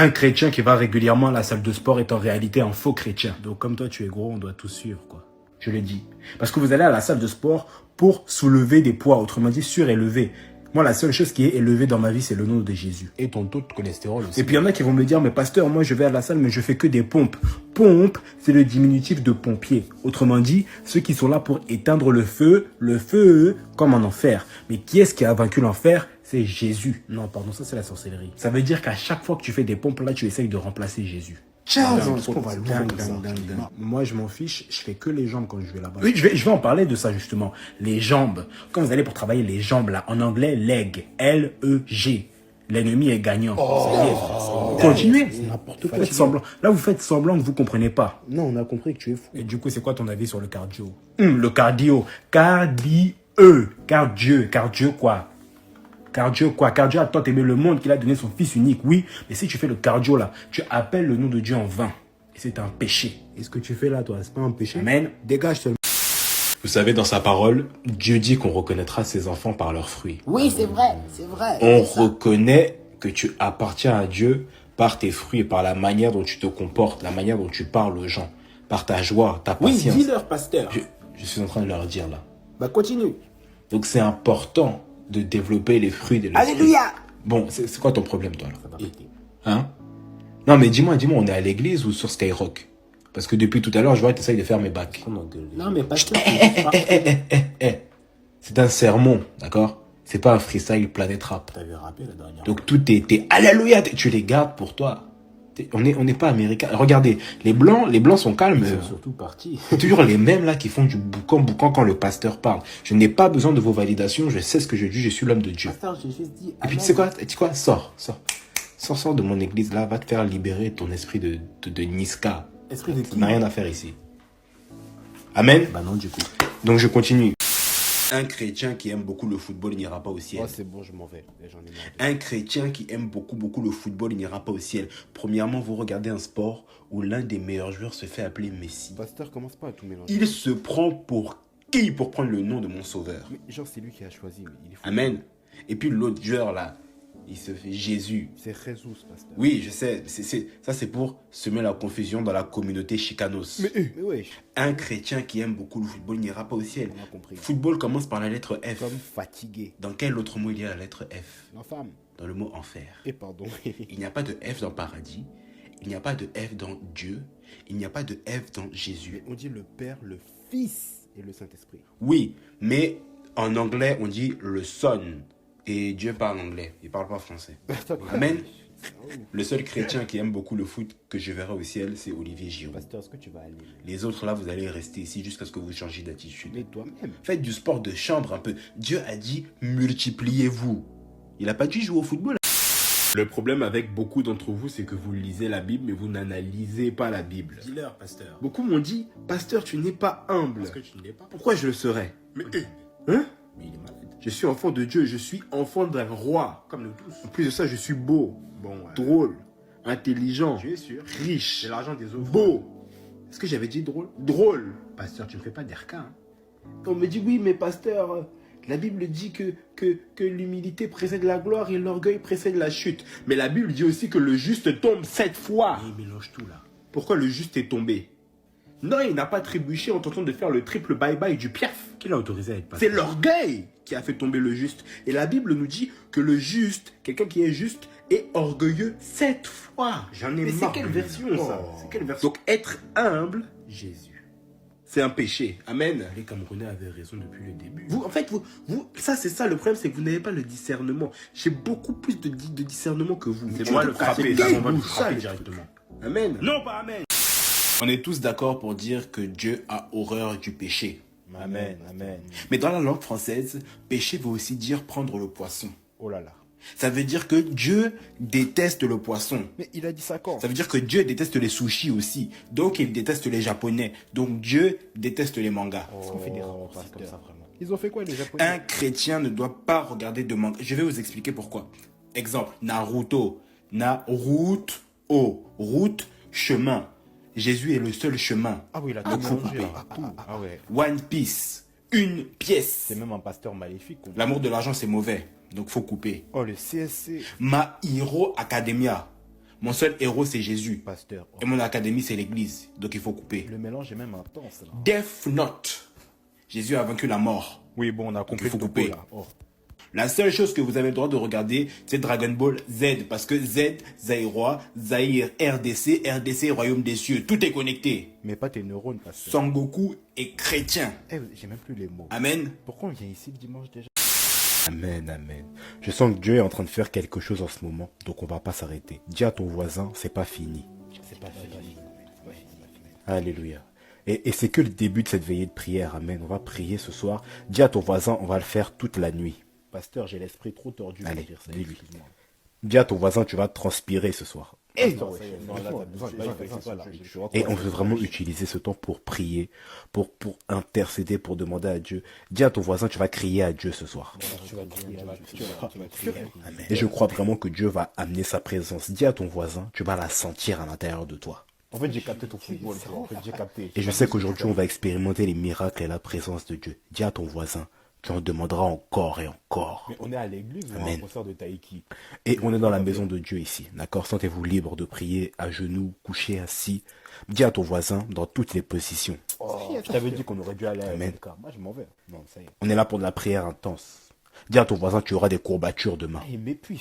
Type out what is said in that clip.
Un chrétien qui va régulièrement à la salle de sport est en réalité un faux chrétien. Donc comme toi tu es gros, on doit tout suivre quoi. Je le dis. Parce que vous allez à la salle de sport pour soulever des poids, autrement dit surélever. Moi, la seule chose qui est élevée dans ma vie, c'est le nom de Jésus. Et ton taux de cholestérol aussi. Et puis il y en a qui vont me dire, mais pasteur, moi je vais à la salle, mais je fais que des pompes. Pompe, c'est le diminutif de pompier. Autrement dit, ceux qui sont là pour éteindre le feu comme en enfer. Mais qui est-ce qui a vaincu l'enfer? C'est Jésus. Non, pardon, ça c'est la sorcellerie. Ça veut dire qu'à chaque fois que tu fais des pompes, là, tu essayes de remplacer Jésus. Moi, je m'en fiche, je fais que les jambes quand je vais là-bas. Oui, je vais en parler de ça justement. Les jambes. Quand vous allez pour travailler les jambes là, en anglais, leg, L-E-G. L'ennemi est gagnant. Continuez. N'importe quoi. Faites semblant. Là, vous faites semblant que vous comprenez pas. Non, on a compris que tu es fou. Et du coup, c'est quoi ton avis sur le cardio? Le cardio. Cardio quoi? Cardio quoi? Cardio a tant aimé le monde qu'il a donné son fils unique, oui. Mais si tu fais le cardio là, tu appelles le nom de Dieu en vain. Et c'est un péché. Et ce que tu fais là, toi, c'est pas un péché? Amen. Dégage seulement. Vous savez, dans sa parole, Dieu dit qu'on reconnaîtra ses enfants par leurs fruits. Oui, c'est vrai, c'est vrai. On reconnaît que tu appartiens à Dieu par tes fruits et par la manière dont tu te comportes, la manière dont tu parles aux gens, par ta joie, ta Oui, patience. dis-leur, pasteur. Je suis en train de leur dire là. Bah, continue. Donc c'est important de développer les fruits de l'esprit. Alléluia. Bon, c'est quoi ton problème toi là? Hein? Non mais dis-moi, on est à l'église ou sur Skyrock? Parce que depuis tout à l'heure, je vois que tu essayes de faire mes bacs. Non, mais pasteur. C'est un sermon, d'accord? C'est pas un freestyle Planète Rap. T'avais rappelé la dernière. Donc tout est alléluia, tu les gardes pour toi. On n'est pas américain. Regardez, les blancs sont calmes. Ils sont surtout partis. C'est toujours les mêmes là qui font du boucan quand le pasteur parle. Je n'ai pas besoin de vos validations, je sais ce que je dis, je suis l'homme de Dieu. Pasteur, j'ai juste dit. Et puis tu sais quoi? Sors de mon église là, va te faire libérer ton esprit de Niska. Esprit de Ça qui? n'a rien à faire ici. Amen. Bah non, du coup. Donc je continue. Un chrétien qui aime beaucoup le football, il n'ira pas au ciel. Oh, c'est bon, je m'en vais. J'en ai marre. Un chrétien qui aime beaucoup le football, il n'ira pas au ciel. Premièrement, vous regardez un sport où l'un des meilleurs joueurs se fait appeler Messi. Pasteur, commence pas à tout mélanger. Il se prend pour qui pour prendre le nom de mon sauveur? Mais genre, c'est lui qui a choisi. Mais il est fou. Amen. Et puis l'autre joueur là, il se fait Jésus. C'est Jesus, pasteur. Oui, je sais. Ça, c'est pour semer la confusion dans la communauté chicanos. Mais wesh. Un chrétien qui aime beaucoup le football il n'ira pas au ciel. On a compris. Football commence par la lettre F. Comme fatigué. Dans quel autre mot il y a la lettre F? L'infâme. Dans le mot enfer. Et pardon. Il n'y a pas de F dans paradis. Il n'y a pas de F dans Dieu. Il n'y a pas de F dans Jésus. On dit le Père, le Fils et le Saint-Esprit. Oui, mais en anglais, on dit le Son. Et Dieu parle anglais. Il parle pas français. Amen. Le seul chrétien qui aime beaucoup le foot que je verrai au ciel, c'est Olivier Giroud. Pasteur, est-ce que tu vas aller? Les autres là, vous allez rester ici jusqu'à ce que vous changiez d'attitude. Mais toi-même. Faites du sport de chambre un peu. Dieu a dit multipliez-vous. Il n'a pas dit jouer au football. Le problème avec beaucoup d'entre vous, c'est que vous lisez la Bible, mais vous n'analysez pas la Bible. Dis-leur, pasteur. Beaucoup m'ont dit, pasteur, tu n'es pas humble. Parce que tu ne l'es pas. Pourquoi je le serais? Mais Hein? il est malade. Je suis enfant de Dieu, je suis enfant d'un roi. Comme nous tous. En plus de ça, je suis beau, Bon, drôle, intelligent, tu es sûr. riche, C'est l'argent des autres. beau. Est-ce que j'avais dit drôle? Drôle. Pasteur, tu ne fais pas d'erka. Hein. On me dit, oui, mais pasteur, la Bible dit que l'humilité précède la gloire et l'orgueil précède la chute. Mais la Bible dit aussi que le juste tombe 7 fois. Et il mélange tout là. Pourquoi le juste est tombé? Non, il n'a pas trébuché en tentant de faire le triple bye-bye du piaf. Qui l'a autorisé à être C'est pasteur? l'orgueil qui a fait tomber le juste. Et la Bible nous dit que le juste, quelqu'un qui est juste, est orgueilleux 7 fois. J'en ai Mais c'est marre quelle de version lui. ça? Oh. C'est quelle version? Donc être humble, Jésus. c'est un péché. Amen. Les Camerounais avaient raison depuis le début. Ça c'est ça le problème, c'est que vous n'avez pas le discernement. J'ai beaucoup plus de discernement que vous. C'est Tu moi te le frapper. casses On va le vous, frapper ça. directement. Amen. Non, pas amen. On est tous d'accord pour dire que Dieu a horreur du péché. Amen, amen. Mais dans la langue française, péché veut aussi dire prendre le poisson. Oh là là. Ça veut dire que Dieu déteste le poisson. Mais il a dit ça quand? Ça veut dire que Dieu déteste les sushis aussi. Donc il déteste les japonais. Donc Dieu déteste les mangas. Est-ce qu'on fait des raccourcis comme ça vraiment? Ils ont fait quoi les Japonais? Un chrétien ne doit pas regarder de manga. Je vais vous expliquer pourquoi. Exemple, Naruto. Route, chemin. Jésus est le seul chemin. Ah oui, il a tout Donc faut mélangé couper. là. Ah ouais. One Piece. Une pièce. C'est même un pasteur maléfique. L'amour de l'argent c'est mauvais. Donc faut couper. Oh, le CSC. My Hero Academia. Mon seul héros, c'est Jésus. Pasteur, Et mon académie, c'est l'église. Donc il faut couper. le mélange est même intense là. Death Note. Jésus a vaincu la mort. Oui, bon, on a compris il faut le couper. topo, là. Oh. La seule chose que vous avez le droit de regarder, c'est Dragon Ball Z. Parce que Z, Zaïrois, Zaïre, RDC, RDC, Royaume des cieux. Tout est connecté. Mais pas tes neurones, pasteur. Sangoku est chrétien. Eh, j'ai même plus les mots. Amen. Pourquoi on vient ici le dimanche déjà? Amen, amen. Je sens que Dieu est en train de faire quelque chose en ce moment, donc on va pas s'arrêter. Dis à ton voisin, c'est pas fini. C'est pas fini. Alléluia. Et c'est que le début de cette veillée de prière, amen. On va prier ce soir. Dis à ton voisin, on va le faire toute la nuit. Pasteur, j'ai l'esprit trop tordu pour Allez, dire ça. dis-lui. Excuse-moi. Dis à ton voisin, tu vas transpirer ce soir. Non, là, t'as besoin. Là, il fait quoi, là? Je suis en Et train on de- veut vraiment utiliser ce temps pour prier, pour intercéder, pour demander à Dieu. Dis à ton voisin, tu vas crier à Dieu ce soir. Tu vas crier, tu vas crier. Et je crois vraiment que Dieu va amener sa présence. Dis à ton voisin, tu vas la sentir à l'intérieur de toi. En fait, j'ai capté ton football. En fait, j'ai capté. Et je sais qu'aujourd'hui, on va expérimenter les miracles et la présence de Dieu. Dis à ton voisin, tu en demanderas encore et encore. Mais on est à l'église ou à un Amen. concert de Taïki? Et on est dans la maison de Dieu ici, d'accord? Sentez-vous libre de prier à genoux, couché, assis. Dis à ton voisin dans toutes les positions. Je t'avais dit qu'on aurait dû aller à Amen. LK. Moi, je m'en vais. Non, ça y est. On est là pour de la prière intense. Dis à ton voisin, tu auras des courbatures demain. Ah, il m'épuise.